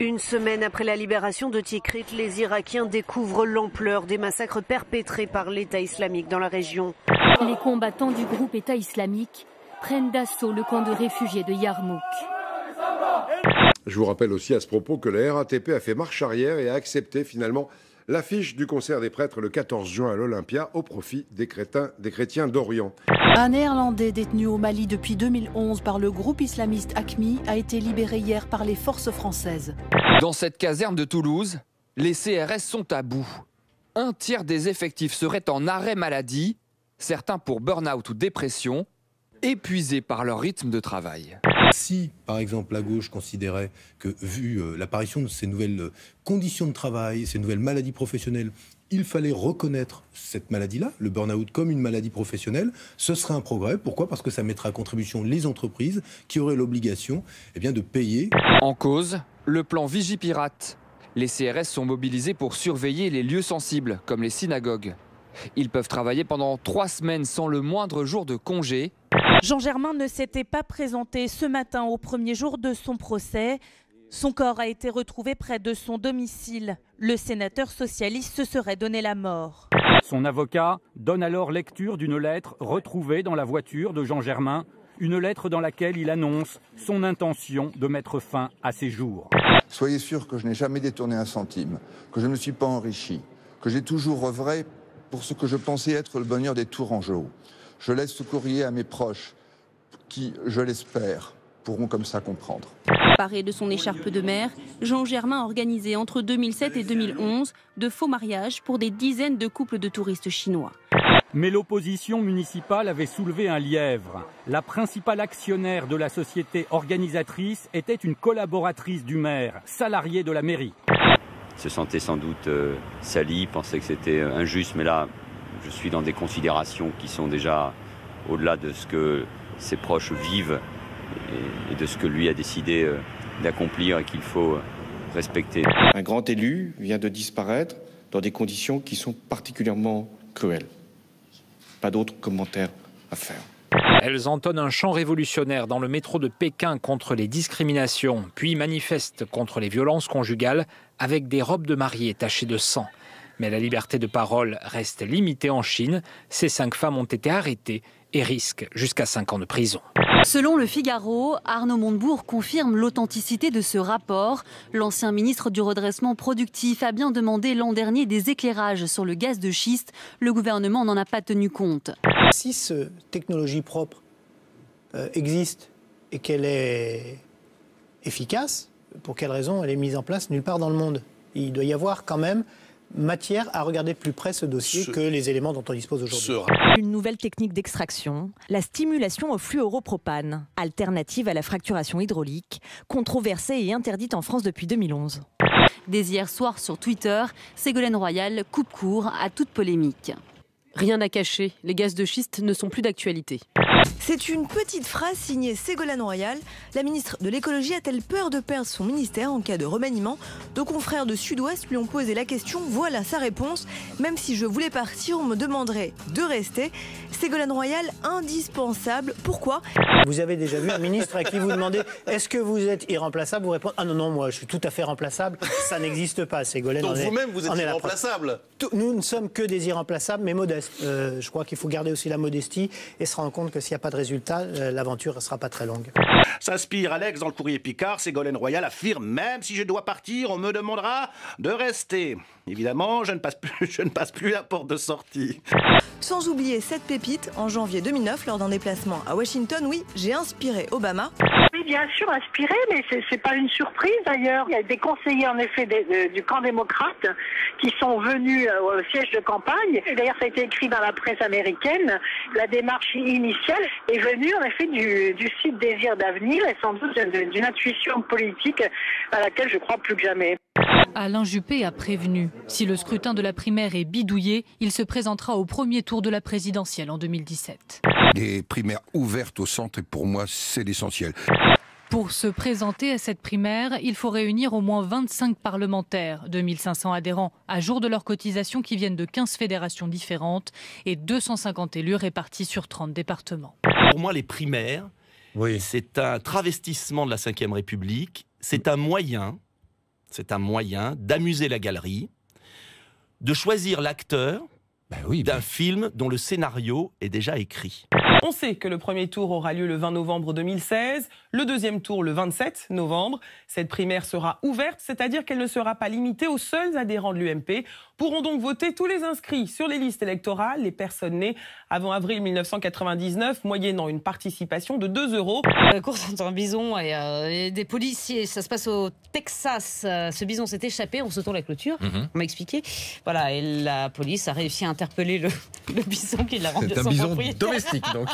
Une semaine après la libération de Tikrit, les Irakiens découvrent l'ampleur des massacres perpétrés par l'État islamique dans la région. Les combattants du groupe État islamique prennent d'assaut le camp de réfugiés de Yarmouk. Je vous rappelle aussi à ce propos que la RATP a fait marche arrière et a accepté finalement l'affiche du concert des prêtres le 14 juin à l'Olympia au profit des chrétiens d'Orient. Un Néerlandais détenu au Mali depuis 2011 par le groupe islamiste AQMI a été libéré hier par les forces françaises. Dans cette caserne de Toulouse, les CRS sont à bout. Un tiers des effectifs seraient en arrêt maladie, certains pour burn-out ou dépression, épuisés par leur rythme de travail. Si, par exemple, la gauche considérait que, vu l'apparition de ces nouvelles conditions de travail, ces nouvelles maladies professionnelles, il fallait reconnaître cette maladie-là, le burn-out, comme une maladie professionnelle, ce serait un progrès. Pourquoi ? Parce que ça mettrait à contribution les entreprises qui auraient l'obligation de payer. En cause, le plan Vigipirate. Les CRS sont mobilisés pour surveiller les lieux sensibles, comme les synagogues. Ils peuvent travailler pendant 3 semaines sans le moindre jour de congé. Jean Germain ne s'était pas présenté ce matin au premier jour de son procès. Son corps a été retrouvé près de son domicile. Le sénateur socialiste se serait donné la mort. Son avocat donne alors lecture d'une lettre retrouvée dans la voiture de Jean Germain. Une lettre dans laquelle il annonce son intention de mettre fin à ses jours. Soyez sûr que je n'ai jamais détourné un centime, que je ne me suis pas enrichi, que j'ai toujours œuvré pour ce que je pensais être le bonheur des Tourangeaux. Je laisse ce courrier à mes proches qui, je l'espère, pourront comme ça comprendre. Paré de son écharpe de mer, Jean Germain a organisé entre 2007 et 2011 de faux mariages pour des dizaines de couples de touristes chinois. Mais l'opposition municipale avait soulevé un lièvre. La principale actionnaire de la société organisatrice était une collaboratrice du maire, salariée de la mairie. Il se sentait sans doute sali, pensait que c'était injuste, mais là, je suis dans des considérations qui sont déjà au-delà de ce que ses proches vivent et de ce que lui a décidé d'accomplir et qu'il faut respecter. Un grand élu vient de disparaître dans des conditions qui sont particulièrement cruelles. Pas d'autres commentaires à faire. Elles entonnent un chant révolutionnaire dans le métro de Pékin contre les discriminations, puis manifestent contre les violences conjugales avec des robes de mariée tachées de sang. Mais la liberté de parole reste limitée en Chine. Ces 5 femmes ont été arrêtées et risquent jusqu'à 5 ans de prison. Selon le Figaro, Arnaud Montebourg confirme l'authenticité de ce rapport. L'ancien ministre du redressement productif a bien demandé l'an dernier des éclairages sur le gaz de schiste. Le gouvernement n'en a pas tenu compte. Si cette technologie propre existe et qu'elle est efficace, pour quelle raison elle est mise en place nulle part dans le monde ? Il doit y avoir quand même matière à regarder de plus près ce dossier que les éléments dont on dispose aujourd'hui. Une nouvelle technique d'extraction, la stimulation au fluoropropane, alternative à la fracturation hydraulique, controversée et interdite en France depuis 2011. Dès hier soir sur Twitter, Ségolène Royal coupe court à toute polémique. Rien à cacher, les gaz de schiste ne sont plus d'actualité. C'est une petite phrase signée Ségolène Royal. La ministre de l'écologie a-t-elle peur de perdre son ministère en cas de remaniement ? Deux confrères de Sud-Ouest lui ont posé la question. Voilà sa réponse. Même si je voulais partir, on me demanderait de rester. Ségolène Royal, indispensable. Pourquoi ? Vous avez déjà vu un ministre à qui vous demandez « Est-ce que vous êtes irremplaçable ?» Vous répondez « Ah non, moi je suis tout à fait remplaçable. » Ça n'existe pas, Ségolène. Donc vous-même, vous êtes irremplaçable. Nous ne sommes que des irremplaçables, mais modestes. Je crois qu'il faut garder aussi la modestie et se rendre compte que s'il n'y a pas de résultat, l'aventure ne sera pas très longue. S'inspire Alex dans le courrier Picard. Ségolène Royal affirme « Même si je dois partir, on me demandera de rester. » Évidemment, je ne passe plus la porte de sortie. Sans oublier cette pépite, en janvier 2009, lors d'un déplacement à Washington, oui, j'ai inspiré Obama. Oui, bien sûr, inspiré, mais c'est pas une surprise d'ailleurs. Il y a des conseillers en effet du camp démocrate qui sont venus au siège de campagne. Et d'ailleurs, ça a été écrit dans la presse américaine. La démarche initiale est venue en effet du site Désir d'avenir et sans doute d'une intuition politique à laquelle je crois plus que jamais. Alain Juppé a prévenu. Si le scrutin de la primaire est bidouillé, il se présentera au premier tour de la présidentielle en 2017. Les primaires ouvertes au centre, pour moi, c'est l'essentiel. Pour se présenter à cette primaire, il faut réunir au moins 25 parlementaires, 2500 adhérents à jour de leur cotisation qui viennent de 15 fédérations différentes et 250 élus répartis sur 30 départements. Pour moi, les primaires, c'est un travestissement de la Ve République, c'est un moyen c'est un moyen d'amuser la galerie, de choisir l'acteur d'un film dont le scénario est déjà écrit. On sait que le premier tour aura lieu le 20 novembre 2016, le deuxième tour le 27 novembre. Cette primaire sera ouverte, c'est-à-dire qu'elle ne sera pas limitée aux seuls adhérents de l'UMP. Pourront donc voter tous les inscrits sur les listes électorales, les personnes nées avant avril 1999, moyennant une participation de 2 €. La course entre un bison et des policiers, ça se passe au Texas. Ce bison s'est échappé en sautant la clôture, on m'a expliqué. Voilà, et la police a réussi à interpeller le bison qui l'a rendu à son propriétaire. C'est un bison domestique, donc.